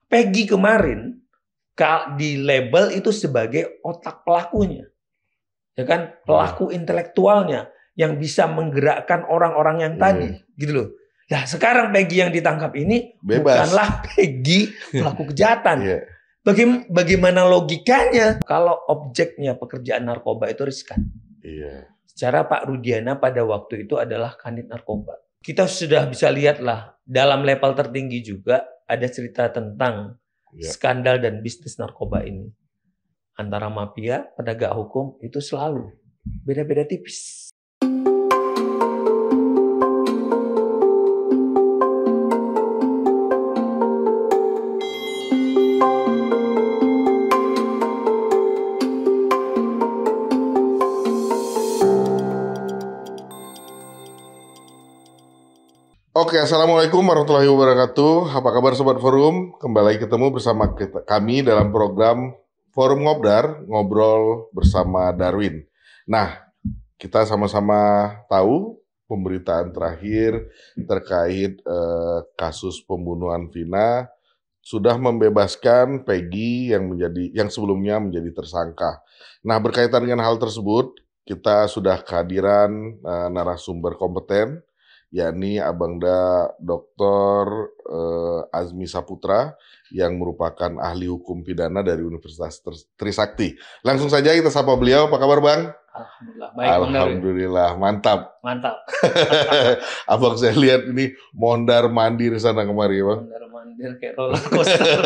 Peggy kemarin di label itu sebagai otak pelakunya, ya kan, pelaku intelektualnya yang bisa menggerakkan orang-orang yang tadi, gitu loh. Nah sekarang Peggy yang ditangkap ini bukanlah Peggy pelaku kejahatan. Bagaimana logikanya kalau objeknya pekerjaan narkoba itu riskan? Secara Pak Rudiana pada waktu itu adalah kanit narkoba. Kita sudah bisa lihatlah dalam level tertinggi juga ada cerita tentang skandal dan bisnis narkoba ini. Antara mafia, penegak hukum itu selalu beda-beda tipis. Oke, Assalamualaikum warahmatullahi wabarakatuh. Apa kabar Sobat Forum? Kembali ketemu bersama kami dalam program Forum Ngobdar, ngobrol bersama Darwin. Nah, kita sama-sama tahu pemberitaan terakhir terkait kasus pembunuhan Vina sudah membebaskan Peggy yang sebelumnya menjadi tersangka. Nah, berkaitan dengan hal tersebut, kita sudah kehadiran narasumber kompeten, yakni Abangda Dr. Azmi Saputra yang merupakan ahli hukum pidana dari Universitas Trisakti. Langsung saja kita sapa beliau. Apa kabar, Bang? Alhamdulillah, baik. Alhamdulillah, mantap. Mantap. Abang saya lihat ini mondar-mandir sana kemari, Bang. Mondar-mandir kayak roller coaster.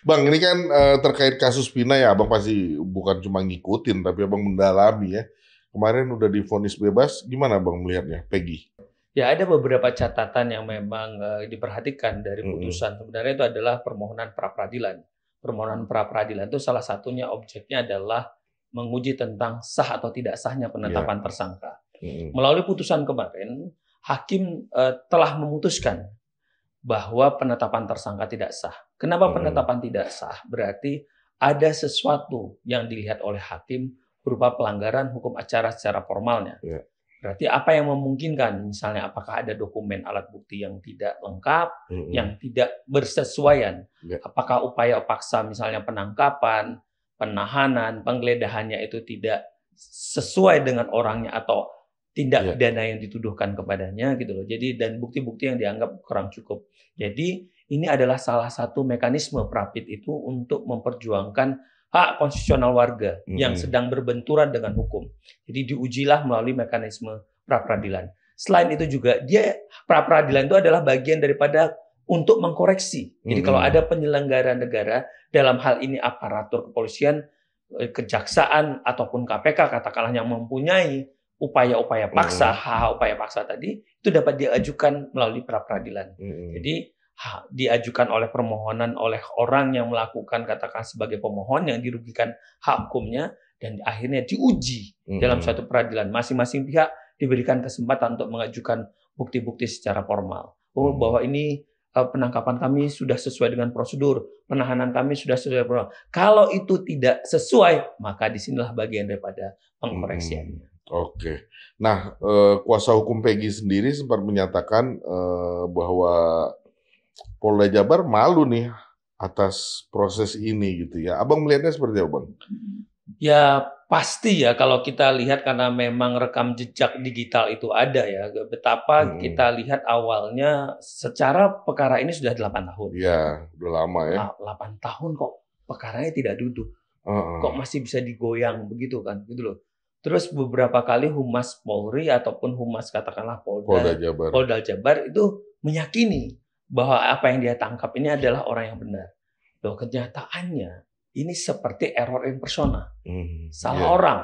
Bang, ini kan terkait kasus Vina ya, Abang pasti bukan cuma ngikutin, tapi Abang mendalami ya. Kemarin udah divonis bebas, gimana Bang melihatnya, Peggy? Ya, ada beberapa catatan yang memang diperhatikan dari putusan. Sebenarnya itu adalah permohonan pra-peradilan. Permohonan pra-peradilan itu salah satunya objeknya adalah menguji tentang sah atau tidak sahnya penetapan tersangka. Melalui putusan kemarin, hakim telah memutuskan bahwa penetapan tersangka tidak sah. Kenapa penetapan tidak sah? Berarti ada sesuatu yang dilihat oleh hakim berupa pelanggaran hukum acara secara formalnya. Berarti apa yang memungkinkan, misalnya apakah ada dokumen alat bukti yang tidak lengkap, yang tidak bersesuaian, apakah upaya paksa misalnya penangkapan, penahanan, penggeledahannya itu tidak sesuai dengan orangnya atau tindak pidana yang dituduhkan kepadanya gitu loh. Jadi dan bukti-bukti yang dianggap kurang cukup. Jadi ini adalah salah satu mekanisme Prapit itu untuk memperjuangkan hak konstitusional warga yang sedang berbenturan dengan hukum. Jadi diujilah melalui mekanisme pra-peradilan. Selain itu juga pra-peradilan itu adalah bagian daripada untuk mengkoreksi. Jadi kalau ada penyelenggara negara dalam hal ini aparatur kepolisian, kejaksaan ataupun KPK katakanlah yang mempunyai upaya-upaya paksa, hak upaya paksa tadi itu dapat diajukan melalui pra-peradilan. Jadi diajukan oleh permohonan oleh orang yang melakukan katakan sebagai pemohon yang dirugikan hak hukumnya dan akhirnya diuji dalam suatu peradilan. Masing-masing pihak diberikan kesempatan untuk mengajukan bukti-bukti secara formal. Bahwa ini penangkapan kami sudah sesuai dengan prosedur, penahanan kami sudah sesuai prosedur. Kalau itu tidak sesuai, maka disinilah bagian daripada pengkoreksiannya. Oke. Nah, kuasa hukum Peggy sendiri sempat menyatakan bahwa Polda Jabar malu nih atas proses ini gitu ya. Abang melihatnya seperti apa, Bang? Ya pasti ya kalau kita lihat karena memang rekam jejak digital itu ada ya. Betapa kita lihat awalnya secara perkara ini sudah 8 tahun. Iya, udah lama ya. 8 tahun kok perkaranya tidak duduk. Kok masih bisa digoyang begitu kan gitu loh. Terus beberapa kali Humas Polri ataupun Humas katakanlah Polda Jabar itu meyakini bahwa apa yang dia tangkap ini adalah orang yang benar. Loh, kenyataannya ini seperti error in persona. Salah orang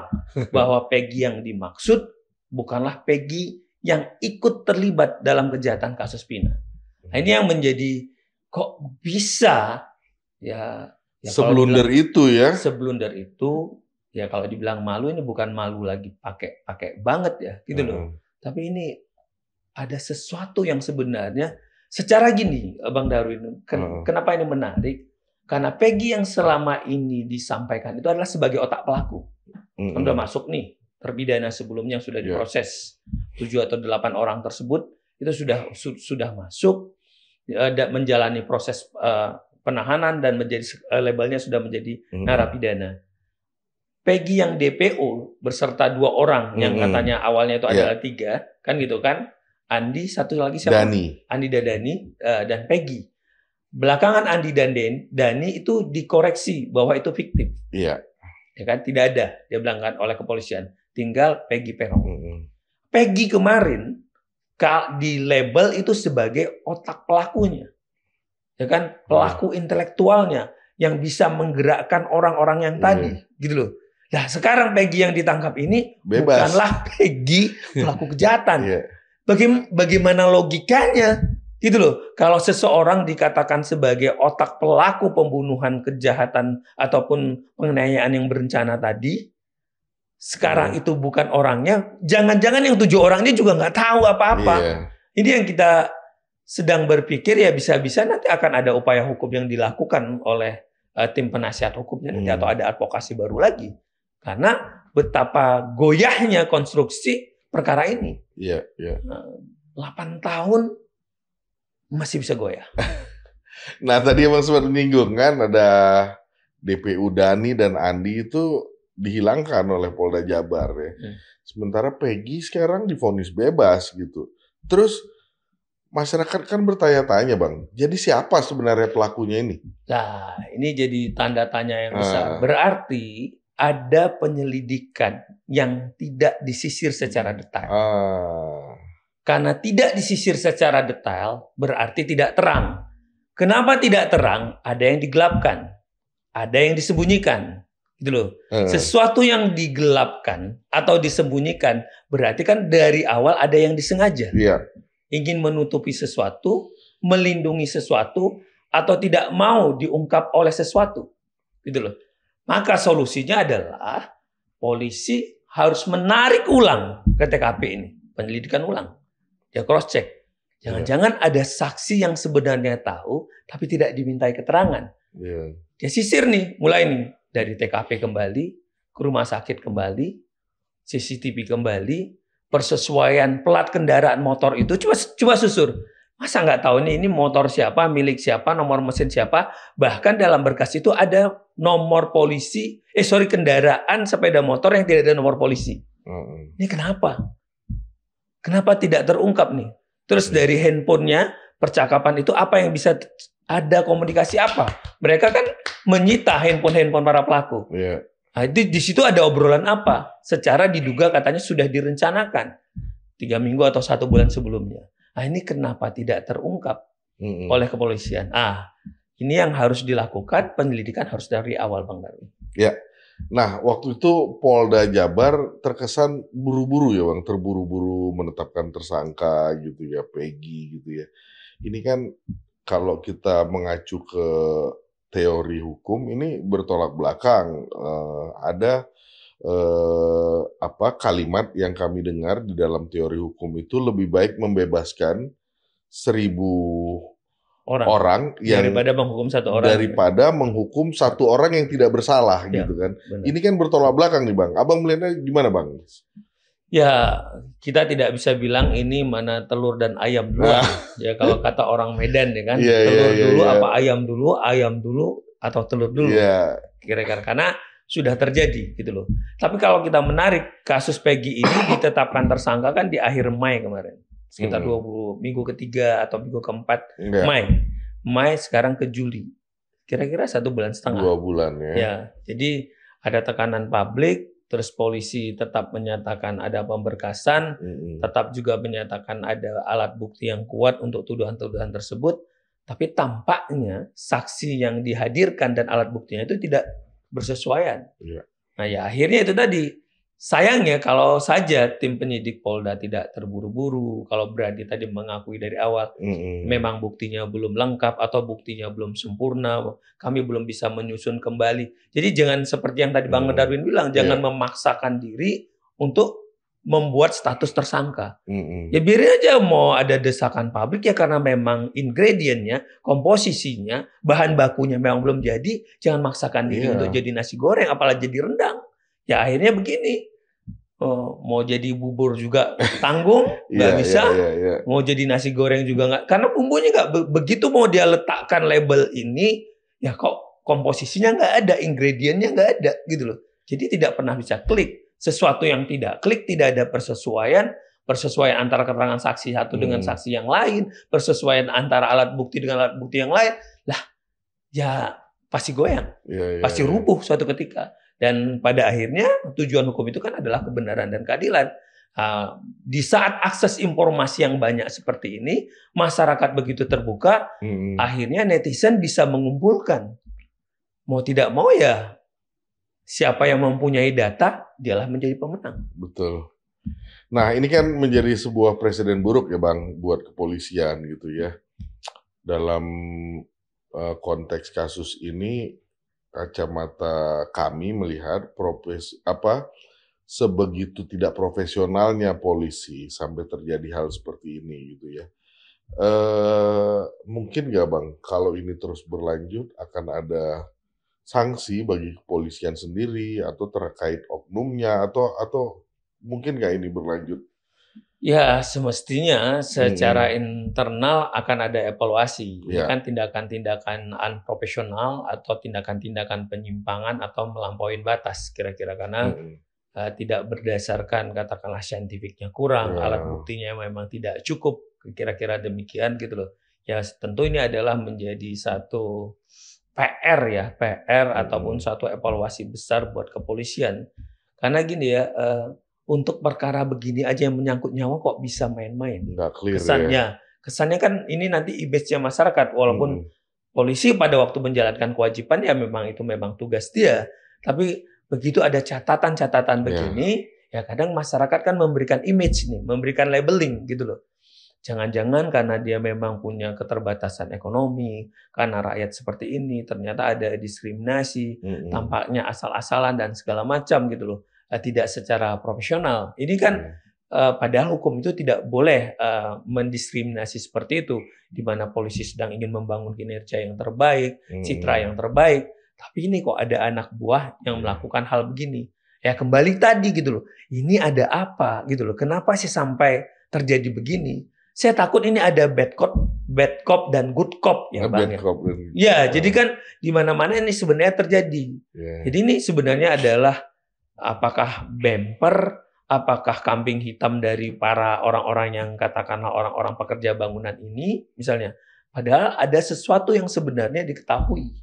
bahwa Peggy yang dimaksud bukanlah Peggy yang ikut terlibat dalam kejahatan kasus Vina. Nah, ini yang menjadi kok bisa ya seblunder itu ya. Seblunder itu ya kalau dibilang malu ini bukan malu lagi pakai banget ya gitu loh. Tapi ini ada sesuatu yang sebenarnya secara gini, Bang Darwin, kenapa ini menarik? Karena Peggy yang selama ini disampaikan itu adalah sebagai otak pelaku. Kan udah masuk nih, terpidana sebelumnya yang sudah diproses. 7 atau 8 orang tersebut itu sudah masuk menjalani proses penahanan dan labelnya sudah menjadi narapidana. Peggy yang DPO beserta 2 orang yang katanya awalnya itu adalah 3, kan gitu kan? Andi, satu lagi siapa? Andi dan Dani dan Peggy. Belakangan Andi dan Dani itu dikoreksi bahwa itu fiktif. Iya. Ya kan, tidak ada dia bilang kan oleh kepolisian. Tinggal Peggy Peron. Peggy kemarin di label itu sebagai otak pelakunya. Ya kan, pelaku intelektualnya yang bisa menggerakkan orang-orang yang tadi, gitu loh. Nah, sekarang Peggy yang ditangkap ini bebas. Bukanlah Peggy pelaku kejahatan. Bagaimana logikanya? Gitu loh. Kalau seseorang dikatakan sebagai otak pelaku pembunuhan, kejahatan ataupun penganiayaan yang berencana tadi, sekarang itu bukan orangnya. Jangan-jangan yang 7 orang ini juga nggak tahu apa-apa. Ini yang kita sedang berpikir, ya bisa-bisa nanti akan ada upaya hukum yang dilakukan oleh tim penasihat hukumnya nanti, atau ada advokasi baru lagi. Karena betapa goyahnya konstruksi perkara ini. 8 tahun masih bisa goyah. Nah, tadi Abang sempat menyinggung kan, ada DPU Dani dan Andi itu dihilangkan oleh Polda Jabar ya. Sementara Peggy sekarang divonis bebas gitu. Terus masyarakat kan bertanya-tanya, Bang, jadi siapa sebenarnya pelakunya ini? Nah, ini jadi tanda tanya yang besar. Berarti ada penyelidikan yang tidak disisir secara detail. Karena tidak disisir secara detail, berarti tidak terang. Kenapa tidak terang? Ada yang digelapkan, ada yang disembunyikan. Gitu loh. Sesuatu yang digelapkan atau disembunyikan, berarti kan dari awal ada yang disengaja. Ingin menutupi sesuatu, melindungi sesuatu, atau tidak mau diungkap oleh sesuatu. Gitu loh. Maka solusinya adalah polisi harus menarik ulang ke TKP ini, penyelidikan ulang. Dia cross check. Jangan-jangan ada saksi yang sebenarnya tahu tapi tidak dimintai keterangan. Dia sisir nih, mulai nih dari TKP kembali, ke rumah sakit kembali, CCTV kembali, persesuaian plat kendaraan motor itu coba susur. Masa nggak tahu nih ini motor siapa, milik siapa, nomor mesin siapa. Bahkan dalam berkas itu ada nomor polisi, kendaraan sepeda motor yang tidak ada nomor polisi. Ini kenapa? Kenapa tidak terungkap nih? Terus dari handphonenya, percakapan itu apa yang bisa ada komunikasi apa? Mereka kan menyita handphone para pelaku. Nah, di situ ada obrolan apa? Secara diduga katanya sudah direncanakan 3 minggu atau 1 bulan sebelumnya. Nah, ini kenapa tidak terungkap oleh kepolisian? Ini yang harus dilakukan, penyelidikan harus dari awal, Bang Darwin. Nah, waktu itu Polda Jabar terkesan buru-buru ya, Bang, terburu-buru menetapkan tersangka gitu ya, Peggy gitu ya. Ini kan kalau kita mengacu ke teori hukum ini bertolak belakang. Ada kalimat yang kami dengar di dalam teori hukum itu lebih baik membebaskan 1000 orang yang daripada menghukum 1 orang yang tidak bersalah gitu kan. Benar. Ini kan bertolak belakang nih, Bang. Abang melihatnya gimana, Bang? Ya, kita tidak bisa bilang ini mana telur dan ayam dulu. Ya kalau kata orang Medan ya kan, telur dulu apa ayam dulu atau telur dulu. Kira-kira karena sudah terjadi gitu loh. Tapi kalau kita menarik kasus Peggy ini ditetapkan tersangka kan di akhir Mei kemarin. Sekitar 20 minggu ketiga atau minggu keempat Mei sekarang ke Juli. Kira-kira 1,5 bulan. 2 bulan ya. Jadi ada tekanan publik, terus polisi tetap menyatakan ada pemberkasan, tetap juga menyatakan ada alat bukti yang kuat untuk tuduhan-tuduhan tersebut. Tapi tampaknya saksi yang dihadirkan dan alat buktinya itu tidak bersesuaian. Nah ya akhirnya itu tadi. Sayangnya kalau saja tim penyidik Polda tidak terburu-buru, kalau Brady tadi mengakui dari awal, memang buktinya belum lengkap atau buktinya belum sempurna, kami belum bisa menyusun kembali. Jadi jangan seperti yang tadi Bang Darwin bilang, jangan memaksakan diri untuk membuat status tersangka. Ya biarin aja mau ada desakan publik ya karena memang ingredientnya, komposisinya, bahan bakunya memang belum jadi, jangan maksakan diri untuk jadi nasi goreng, apalagi jadi rendang. Ya akhirnya begini, mau jadi bubur juga tanggung, nggak bisa. Mau jadi nasi goreng juga nggak, karena bumbunya nggak begitu mau dia letakkan label ini, ya kok komposisinya nggak ada, ingredientnya nggak ada gitu loh. Jadi tidak pernah bisa klik. Sesuatu yang tidak klik, tidak ada persesuaian antara keterangan saksi satu dengan saksi yang lain, persesuaian antara alat bukti dengan alat bukti yang lain. Lah, ya pasti goyang, pasti rubuh suatu ketika. Dan pada akhirnya tujuan hukum itu kan adalah kebenaran dan keadilan. Di saat akses informasi yang banyak seperti ini, masyarakat begitu terbuka, akhirnya netizen bisa mengumpulkan. Mau tidak mau ya, siapa yang mempunyai data, dialah menjadi pemenang. Betul. Nah, ini kan menjadi sebuah presiden buruk ya Bang, buat kepolisian gitu ya. Dalam konteks kasus ini, kacamata kami melihat sebegitu tidak profesionalnya polisi sampai terjadi hal seperti ini gitu ya. Mungkin nggak Bang, kalau ini terus berlanjut akan ada sanksi bagi kepolisian sendiri atau terkait oknumnya atau mungkin nggak ini berlanjut? Ya, semestinya secara internal akan ada evaluasi. Ini kan tindakan-tindakan unprofesional atau tindakan-tindakan penyimpangan atau melampaui batas kira-kira karena tidak berdasarkan katakanlah saintifiknya kurang, alat buktinya memang tidak cukup, kira-kira demikian gitu loh. Ya, tentu ini adalah menjadi satu PR ataupun satu evaluasi besar buat kepolisian. Karena gini ya, untuk perkara begini aja yang menyangkut nyawa kok bisa main-main. Nggak clear, kesannya kan ini nanti image-nya masyarakat, walaupun polisi pada waktu menjalankan kewajiban ya memang itu memang tugas dia. Tapi begitu ada catatan-catatan begini, ya kadang masyarakat kan memberikan image nih, memberikan labeling gitu loh. Jangan-jangan karena dia memang punya keterbatasan ekonomi, karena rakyat seperti ini, ternyata ada diskriminasi, tampaknya asal-asalan dan segala macam gitu loh. Tidak secara profesional. Ini kan padahal hukum itu tidak boleh mendiskriminasi seperti itu, di mana polisi sedang ingin membangun kinerja yang terbaik, citra yang terbaik, tapi ini kok ada anak buah yang melakukan hal begini. Ya kembali tadi gitu loh, ini ada apa gitu loh, kenapa sih sampai terjadi begini? Saya takut ini ada bad cop dan good cop ya Bang. Ya, jadi kan di mana-mana ini sebenarnya terjadi. Jadi ini sebenarnya adalah apakah bemper, apakah kambing hitam dari para orang-orang yang katakanlah orang-orang pekerja bangunan ini misalnya. Padahal ada sesuatu yang sebenarnya diketahui.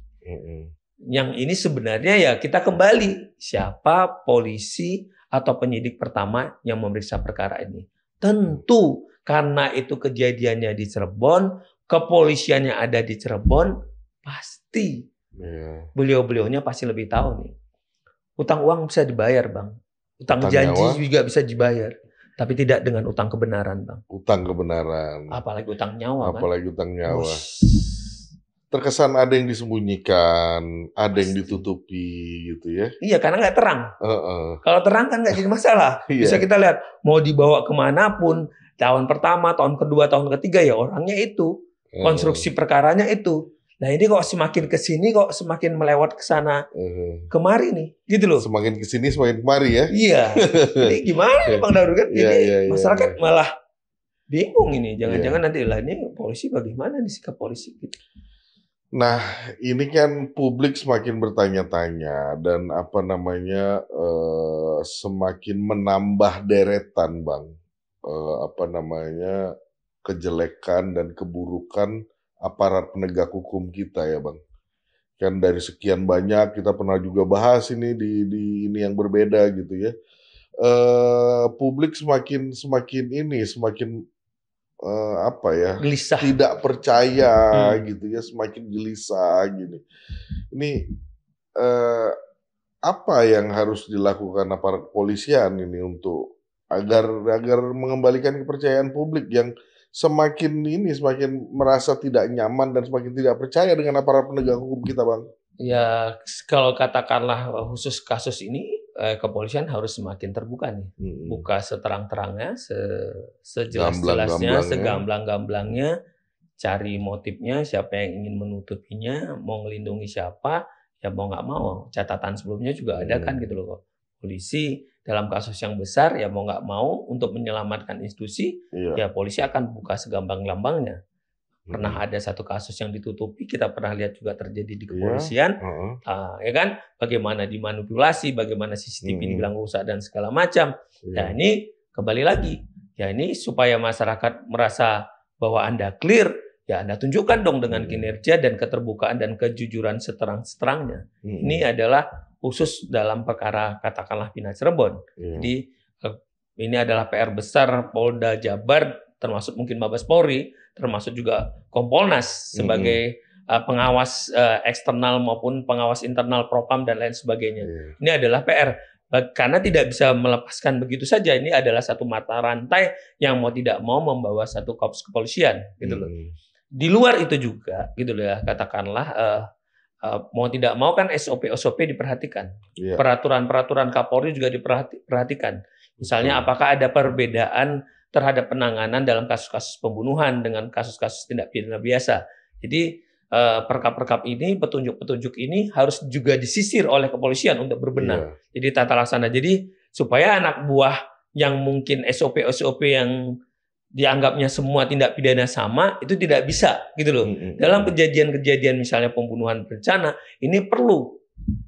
Yang ini sebenarnya ya kita kembali. Siapa polisi atau penyidik pertama yang memeriksa perkara ini? Tentu karena itu kejadiannya di Cirebon, kepolisiannya ada di Cirebon, pasti beliau-beliaunya pasti lebih tahu nih. Utang uang bisa dibayar, Bang. Utang janji nyawa juga bisa dibayar. Tapi tidak dengan utang kebenaran, Bang. Utang kebenaran. Apalagi utang nyawa, apalagi utang nyawa. Terkesan ada yang disembunyikan, ada yang ditutupi gitu ya. Iya, karena nggak terang. Kalau terang kan nggak jadi masalah. Bisa kita lihat, mau dibawa kemanapun, tahun pertama, tahun kedua, tahun ketiga, ya orangnya itu. Konstruksi perkaranya itu. Nah ini kok semakin kesini kok semakin melewat ke sana kemari nih, gitu loh. Semakin kesini semakin kemari ya. Iya. Ini gimana nih Bang Darul kan? Ini masyarakat malah bingung ini. Jangan-jangan nanti lah ini polisi bagaimana nih sikap polisi? Gitu. Nah ini kan publik semakin bertanya-tanya dan semakin menambah deretan Bang. Kejelekan dan keburukan aparat penegak hukum kita ya Bang. Kan dari sekian banyak kita pernah juga bahas ini di ini yang berbeda gitu ya. Publik semakin gelisah. Tidak percaya gitu ya, semakin gelisah gini. Ini apa yang harus dilakukan aparat kepolisian ini untuk agar mengembalikan kepercayaan publik yang semakin merasa tidak nyaman dan semakin tidak percaya dengan aparat penegak hukum kita, Bang? Ya, kalau katakanlah khusus kasus ini, kepolisian harus semakin terbuka nih. Buka seterang-terangnya, sejelas-jelasnya, segamblang-gamblangnya, cari motifnya, siapa yang ingin menutupinya, mau ngelindungi siapa, ya mau nggak mau. Catatan sebelumnya juga ada kan gitu loh. Polisi dalam kasus yang besar ya mau nggak mau untuk menyelamatkan institusi, ya polisi akan buka segamblang-gambangnya. Pernah ada satu kasus yang ditutupi, kita pernah lihat juga terjadi di kepolisian, ya kan? Bagaimana dimanipulasi, bagaimana CCTV dibilang rusak dan segala macam. Ya ini kembali lagi, ya ini supaya masyarakat merasa bahwa Anda clear, ya Anda tunjukkan dong dengan kinerja dan keterbukaan dan kejujuran seterang-terangnya. Ini adalah khusus dalam perkara katakanlah Pina Cirebon. Jadi ini adalah PR besar Polda Jabar, termasuk mungkin Mabes Polri, termasuk juga Kompolnas sebagai pengawas eksternal maupun pengawas internal Propam dan lain sebagainya. Ini adalah PR. Karena tidak bisa melepaskan begitu saja. Ini adalah satu mata rantai yang mau tidak mau membawa satu korps kepolisian, gitu loh. Di luar itu juga, gitu loh ya, katakanlah mau tidak mau kan SOP diperhatikan. Peraturan-peraturan Kapolri juga diperhatikan. Misalnya apakah ada perbedaan terhadap penanganan dalam kasus-kasus pembunuhan dengan kasus-kasus tindak pidana biasa. Jadi perkap-perkap ini, petunjuk-petunjuk ini harus juga disisir oleh kepolisian untuk berbenah. Jadi tata laksana. Jadi supaya anak buah yang mungkin SOP yang dianggapnya semua tindak pidana sama, itu tidak bisa gitu loh. Dalam kejadian-kejadian misalnya pembunuhan berencana, ini perlu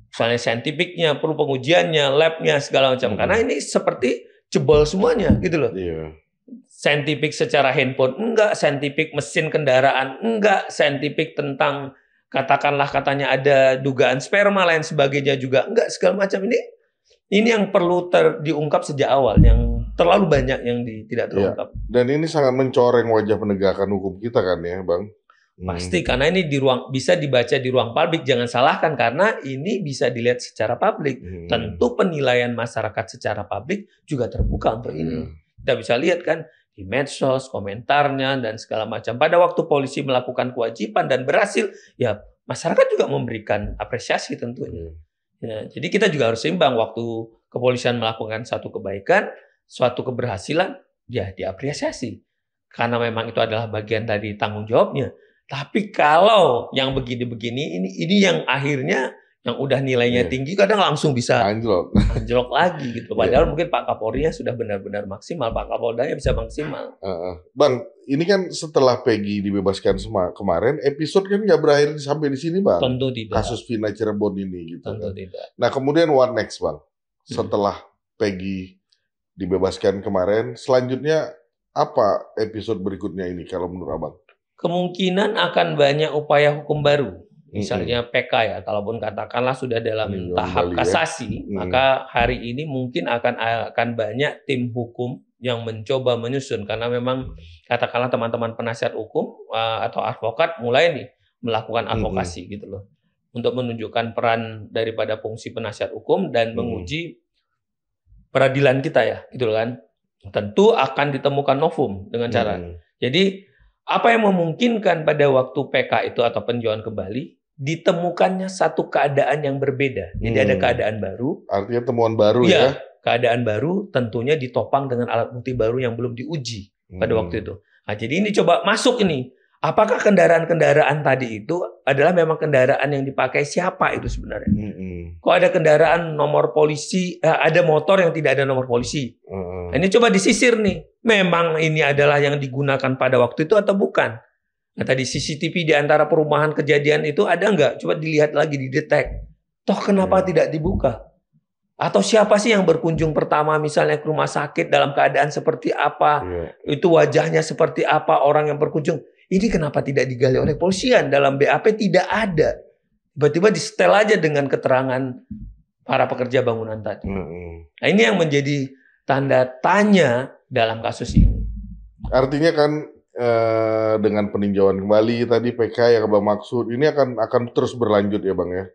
misalnya saintifiknya, perlu pengujiannya, labnya segala macam. Karena ini seperti jebol semuanya gitu loh. Saintifik secara handphone enggak, saintifik mesin kendaraan enggak, saintifik tentang katakanlah katanya ada dugaan sperma lain sebagainya juga enggak, segala macam ini yang perlu diungkap sejak awal, yang terlalu banyak yang tidak terungkap. Dan ini sangat mencoreng wajah penegakan hukum kita kan ya, Bang? Pasti, karena ini bisa dibaca di ruang publik, jangan salahkan karena ini bisa dilihat secara publik. Tentu penilaian masyarakat secara publik juga terbuka untuk ini. Kita bisa lihat kan di medsos, komentarnya dan segala macam. Pada waktu polisi melakukan kewajiban dan berhasil, ya masyarakat juga memberikan apresiasi tentunya. Ya, jadi kita juga harus seimbang, waktu kepolisian melakukan satu kebaikan, suatu keberhasilan, ya diapresiasi. Karena memang itu adalah bagian dari tanggung jawabnya. Tapi kalau yang begini-begini, ini yang akhirnya yang udah nilainya tinggi kadang langsung bisa anjlok lagi gitu. Padahal mungkin Pak Kapolri sudah benar-benar maksimal, Pak Kapoldanya bisa maksimal. Bang, ini kan setelah Peggy dibebaskan kemarin, episode kan nggak berakhir sampai di sini, Bang. Tentu tidak. Kasus Pina Cirebon ini gitu. Tentu kan. tidak. Nah, kemudian what next, Bang? Setelah Peggy dibebaskan kemarin, selanjutnya apa episode berikutnya ini kalau menurut Abang? Kemungkinan akan banyak upaya hukum baru. Misalnya PK ya, kalaupun katakanlah sudah dalam tahap kasasi, maka hari ini mungkin akan banyak tim hukum yang mencoba menyusun, karena memang katakanlah teman-teman penasihat hukum atau advokat mulai nih melakukan advokasi gitu loh, untuk menunjukkan peran daripada fungsi penasihat hukum dan menguji peradilan kita ya, gitu loh kan. Tentu akan ditemukan novum dengan cara. Jadi apa yang memungkinkan pada waktu PK itu atau peninjauan kembali ditemukannya satu keadaan yang berbeda. Jadi ada keadaan baru. Artinya temuan baru ya. Keadaan baru tentunya ditopang dengan alat bukti baru yang belum diuji pada waktu itu. Nah, jadi ini coba masuk ini. Apakah kendaraan-kendaraan tadi itu adalah memang kendaraan yang dipakai siapa itu sebenarnya? Kok ada kendaraan nomor polisi, ada motor yang tidak ada nomor polisi? Nah, ini coba disisir nih. Memang ini adalah yang digunakan pada waktu itu atau bukan? Nah, tadi CCTV di antara perumahan kejadian itu ada nggak? Coba dilihat lagi, didetek. Toh kenapa tidak dibuka? Atau siapa sih yang berkunjung pertama misalnya ke rumah sakit dalam keadaan seperti apa? Itu wajahnya seperti apa orang yang berkunjung? Ini kenapa tidak digali oleh polisian? Dalam BAP tidak ada. Tiba-tiba disetel aja dengan keterangan para pekerja bangunan tadi. Nah, ini yang menjadi tanda tanya dalam kasus ini. Artinya kan dengan peninjauan kembali tadi PK yang Abang maksud, ini akan terus berlanjut ya Bang ya.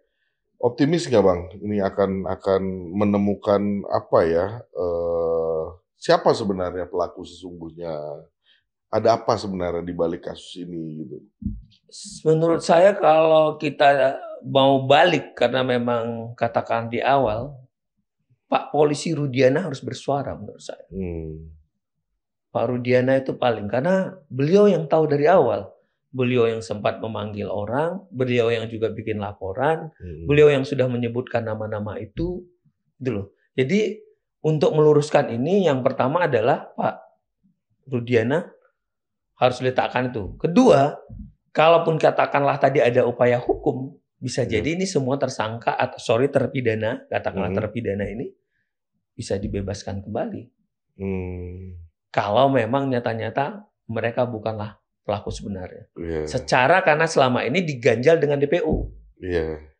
Optimis nggak Bang? Ini akan menemukan apa ya? Siapa sebenarnya pelaku sesungguhnya? Ada apa sebenarnya di balik kasus ini gitu? Menurut saya kalau kita mau balik, karena memang katakan di awal, Pak Polisi Rudiana harus bersuara menurut saya. Pak Rudiana itu paling, karena beliau yang tahu dari awal. Beliau yang sempat memanggil orang, beliau yang juga bikin laporan, beliau yang sudah menyebutkan nama-nama itu, gitu loh. Jadi untuk meluruskan ini, yang pertama adalah Pak Rudiana Harus diletakkan itu. Kedua, kalaupun katakanlah tadi ada upaya hukum, bisa jadi ini semua tersangka atau terpidana, katakanlah terpidana ini bisa dibebaskan kembali. Kalau memang nyata-nyata mereka bukanlah pelaku sebenarnya. Secara karena selama ini diganjal dengan DPO.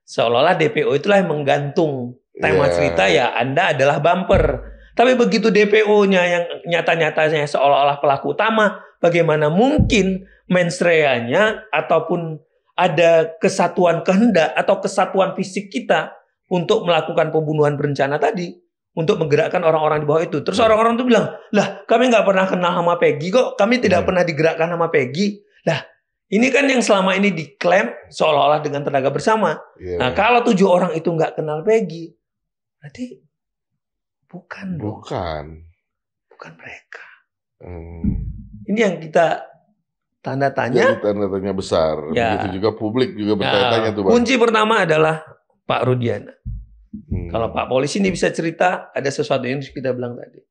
Seolah-olah DPO itulah yang menggantung tema cerita, ya Anda adalah bumper. Tapi begitu DPO-nya yang nyata-nyatanya seolah-olah pelaku utama, bagaimana mungkin mens rea-nya ataupun ada kesatuan kehendak atau kesatuan fisik kita untuk melakukan pembunuhan berencana tadi, untuk menggerakkan orang-orang di bawah itu. Terus orang-orang itu bilang, lah kami nggak pernah kenal sama Peggy kok, kami tidak pernah digerakkan sama Peggy. Lah ini kan yang selama ini diklaim seolah-olah dengan tenaga bersama. Nah kalau 7 orang itu nggak kenal Peggy, berarti bukan mereka. Ini yang kita tanda tanya. Jadi tanda tanya besar. Begitu juga publik juga bertanya-tanya tuh, Bang. Kunci pertama adalah Pak Rudiana. Kalau Pak Polisi ini bisa cerita, ada sesuatu yang kita bilang tadi.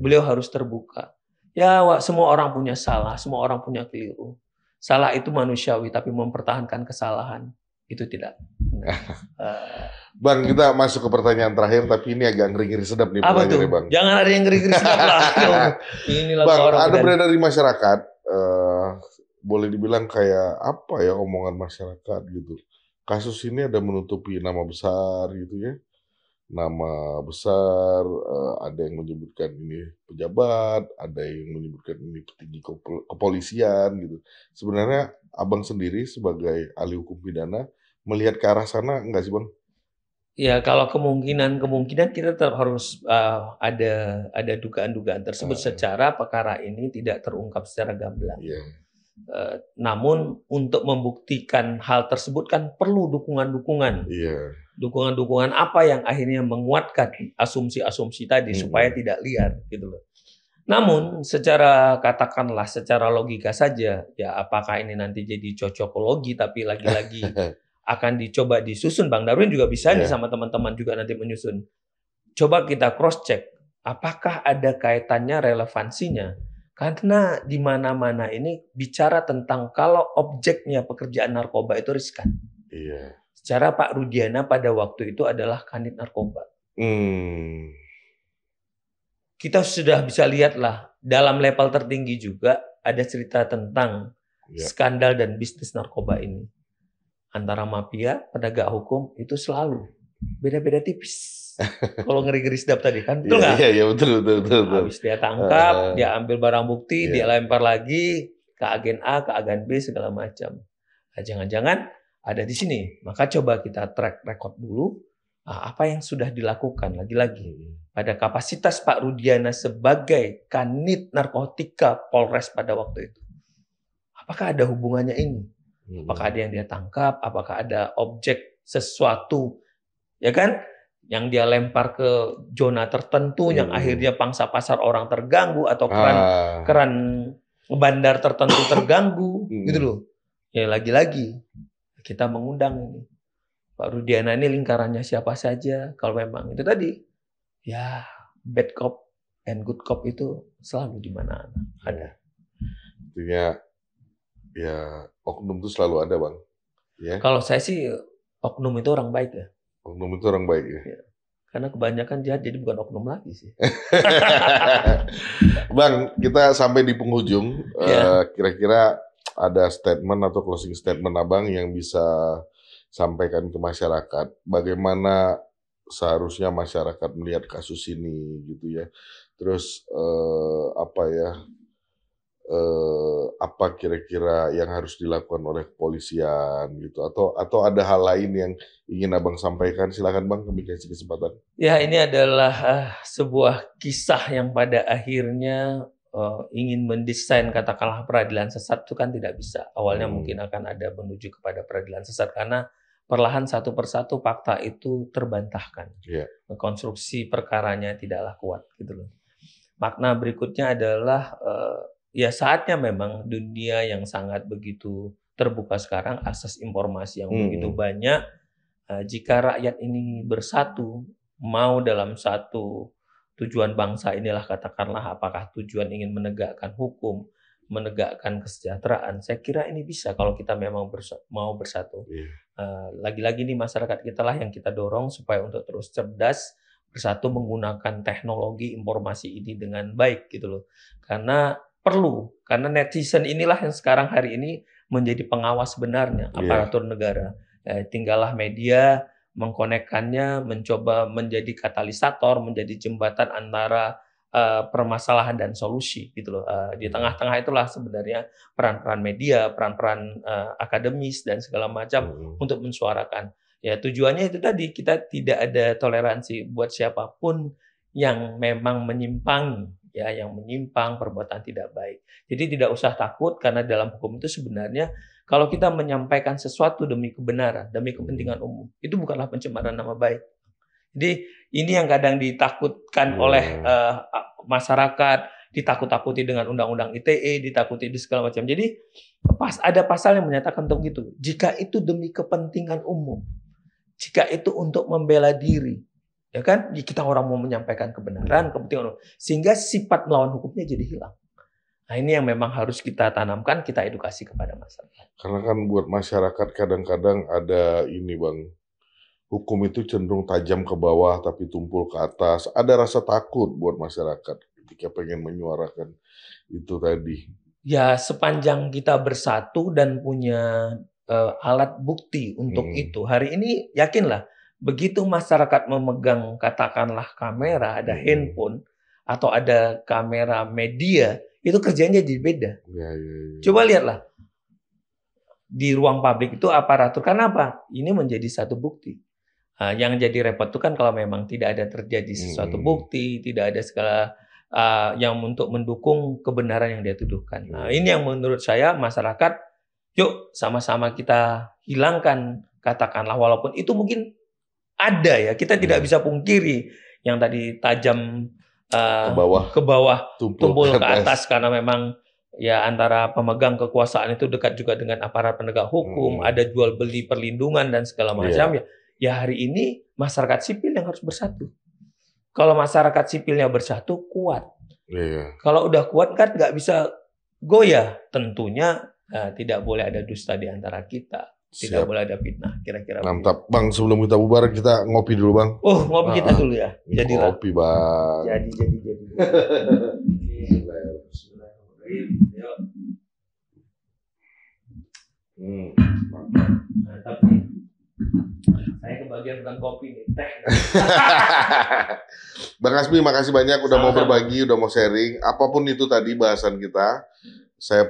Beliau harus terbuka. Ya, semua orang punya salah, semua orang punya keliru. Salah itu manusiawi, tapi mempertahankan kesalahan itu tidak. Bang, kita masuk ke pertanyaan terakhir, tapi ini agak ngeri-ngeri sedap nih pertanyaannya, Bang. Jangan ada yang ngeri-ngeri sedap lah. Bang, ada beredar di masyarakat, boleh dibilang kayak apa ya omongan masyarakat gitu. Kasus ini ada menutupi nama besar gitu ya. Nama besar, ada yang menyebutkan ini pejabat, ada yang menyebutkan ini petinggi kepolisian gitu. Sebenarnya Abang sendiri sebagai ahli hukum pidana melihat ke arah sana enggak sih, Bang? Ya, kalau kemungkinan kita tetap harus ada dugaan-dugaan tersebut secara perkara ini tidak terungkap secara gamblang. Namun untuk membuktikan hal tersebut kan perlu dukungan-dukungan. Dukungan-dukungan apa yang akhirnya menguatkan asumsi-asumsi tadi supaya tidak liar gitu loh. Namun secara katakanlah secara logika saja, ya apakah ini nanti jadi cocokologi tapi lagi-lagi akan dicoba disusun. Bang Darwin juga bisa nih sama teman-teman juga nanti menyusun. Coba kita cross check apakah ada kaitannya, relevansinya. Karena di mana-mana ini bicara tentang kalau objeknya pekerjaan narkoba itu riskan. Secara Pak Rudiana pada waktu itu adalah kanit narkoba. Kita sudah bisa lihatlah dalam level tertinggi juga ada cerita tentang skandal dan bisnis narkoba ini. Antara mafia, penegak hukum itu selalu beda-beda tipis. Kalau ngeri-ngeri sedap tadi kan, betul nggak? Iya, betul. Habis dia tangkap, dia ambil barang bukti, dia lempar lagi ke agen A, ke agen B, segala macam. Nah, jangan-jangan ada di sini. Maka coba kita track record dulu apa yang sudah dilakukan lagi-lagi pada kapasitas Pak Rudiana sebagai kanit narkotika Polres pada waktu itu. Apakah ada hubungannya ini? Apakah ada yang dia tangkap? Apakah ada objek sesuatu, ya kan? Yang dia lempar ke zona tertentu yang akhirnya pangsa pasar orang terganggu atau keran bandar tertentu terganggu, gitu loh. Ya lagi-lagi kita mengundang ini Pak Rudiana ini lingkarannya siapa saja. Kalau memang itu tadi, ya bad cop and good cop itu selalu di mana ada. Artinya ya oknum itu selalu ada, Bang. Ya. Kalau saya sih oknum itu orang baik ya. Oknum itu orang baik ya. Karena kebanyakan jahat jadi bukan oknum lagi sih. Bang, kita sampai di penghujung. Kira-kira ada statement atau closing statement Abang yang bisa sampaikan ke masyarakat. Bagaimana seharusnya masyarakat melihat kasus ini gitu ya. Terus apa kira-kira yang harus dilakukan oleh kepolisian gitu atau ada hal lain yang ingin Abang sampaikan? Silakan Bang, kami kasih kesempatan. Ya, ini adalah sebuah kisah yang pada akhirnya ingin mendesain katakanlah peradilan sesat itu kan tidak bisa. Awalnya mungkin akan ada menuju kepada peradilan sesat karena perlahan satu persatu fakta itu terbantahkan. Konstruksi perkaranya tidaklah kuat gitu loh. Makna berikutnya adalah ya saatnya memang dunia yang sangat begitu terbuka sekarang, akses informasi yang begitu banyak. Jika rakyat ini bersatu, mau dalam satu tujuan bangsa inilah katakanlah apakah tujuan ingin menegakkan hukum, menegakkan kesejahteraan. Saya kira ini bisa kalau kita memang mau bersatu. Lagi-lagi nih masyarakat kita lah yang kita dorong supaya untuk terus cerdas, bersatu menggunakan teknologi informasi ini dengan baik gitu loh. Karena netizen inilah yang sekarang hari ini menjadi pengawas sebenarnya aparatur negara. Tinggallah media mengkonekkannya, mencoba menjadi katalisator, menjadi jembatan antara permasalahan dan solusi gitu loh. Di tengah-tengah itulah sebenarnya peran-peran media, peran-peran akademis dan segala macam untuk mensuarakan. Ya tujuannya itu tadi, kita tidak ada toleransi buat siapapun yang memang menyimpang, ya, yang menyimpang perbuatan tidak baik. Jadi tidak usah takut karena dalam hukum itu sebenarnya kalau kita menyampaikan sesuatu demi kebenaran, demi kepentingan umum, itu bukanlah pencemaran nama baik. Jadi ini yang kadang ditakutkan oleh masyarakat, ditakut-takuti dengan undang-undang ITE, ditakuti di segala macam. Jadi ada pasal yang menyatakan untuk itu. Jika itu demi kepentingan umum, jika itu untuk membela diri, ya kan? Kita orang mau menyampaikan kebenaran, kepentingan umum, sehingga sifat melawan hukumnya jadi hilang. Nah ini yang memang harus kita tanamkan, kita edukasi kepada masyarakat. Karena kan buat masyarakat kadang-kadang ada ini Bang, hukum itu cenderung tajam ke bawah tapi tumpul ke atas. Ada rasa takut buat masyarakat ketika pengen menyuarakan itu tadi. Ya sepanjang kita bersatu dan punya alat bukti untuk itu. Hari ini yakinlah, begitu masyarakat memegang katakanlah kamera, ada handphone, atau ada kamera media, itu kerjanya jadi beda. Coba lihatlah, di ruang publik itu aparatur. Kenapa? Ini menjadi satu bukti. Yang jadi repot itu kan kalau memang tidak ada terjadi sesuatu bukti, tidak ada segala yang untuk mendukung kebenaran yang dia tuduhkan. Nah, ini yang menurut saya masyarakat, yuk sama-sama kita hilangkan, katakanlah walaupun itu mungkin ada ya, kita tidak bisa pungkiri yang tadi tajam ke bawah, tumpul ke atas karena memang ya antara pemegang kekuasaan itu dekat juga dengan aparat penegak hukum, ada jual beli perlindungan dan segala macam ya hari ini masyarakat sipil yang harus bersatu. Kalau masyarakat sipilnya bersatu kuat. Kalau udah kuat kan nggak bisa goyah. Tentunya tidak boleh ada dusta di antara kita. Tidak boleh ada fitnah, kira-kira. Mantap, Bang. Sebelum kita bubar, kita ngopi dulu, Bang. Oh, ngopi kita dulu ya. Jadi ngopi, Bang. Jadi. Mantap nih. Saya kebagian bukan kopi nih, teh. Bang Asmi, makasih banyak udah mau berbagi, udah mau sharing. Apapun itu tadi bahasan kita. Saya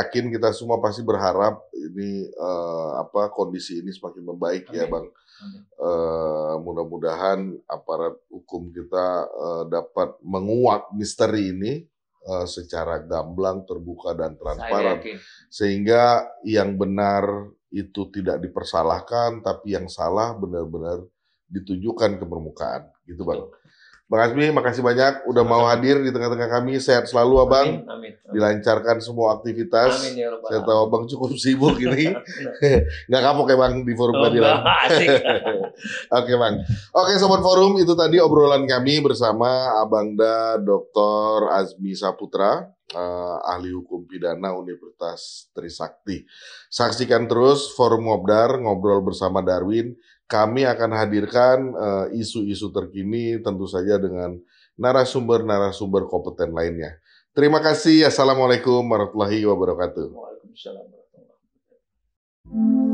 yakin kita semua pasti berharap ini kondisi ini semakin membaik. Amin. Ya Bang. Mudah-mudahan aparat hukum kita dapat menguak misteri ini secara gamblang, terbuka dan transparan, sehingga yang benar itu tidak dipersalahkan, tapi yang salah benar-benar ditujukan ke permukaan, gitu Bang. Bang Asmi, makasih banyak udah mau hadir di tengah-tengah kami. Sehat selalu Abang. Amin. Dilancarkan semua aktivitas. Amin, ya Rabbal. Saya tahu Abang cukup sibuk ini. Nggak kapok ya Bang di forum keadilan. Oke Bang. Oke Sobat Forum, itu tadi obrolan kami bersama Abangda Dr. Azmi Saputra, ahli hukum pidana Universitas Trisakti. Saksikan terus Forum Ngobdar, ngobrol bersama Darwin. Kami akan hadirkan isu-isu terkini tentu saja dengan narasumber-narasumber kompeten lainnya. Terima kasih. Assalamualaikum warahmatullahi wabarakatuh. Waalaikumsalam warahmatullahi wabarakatuh.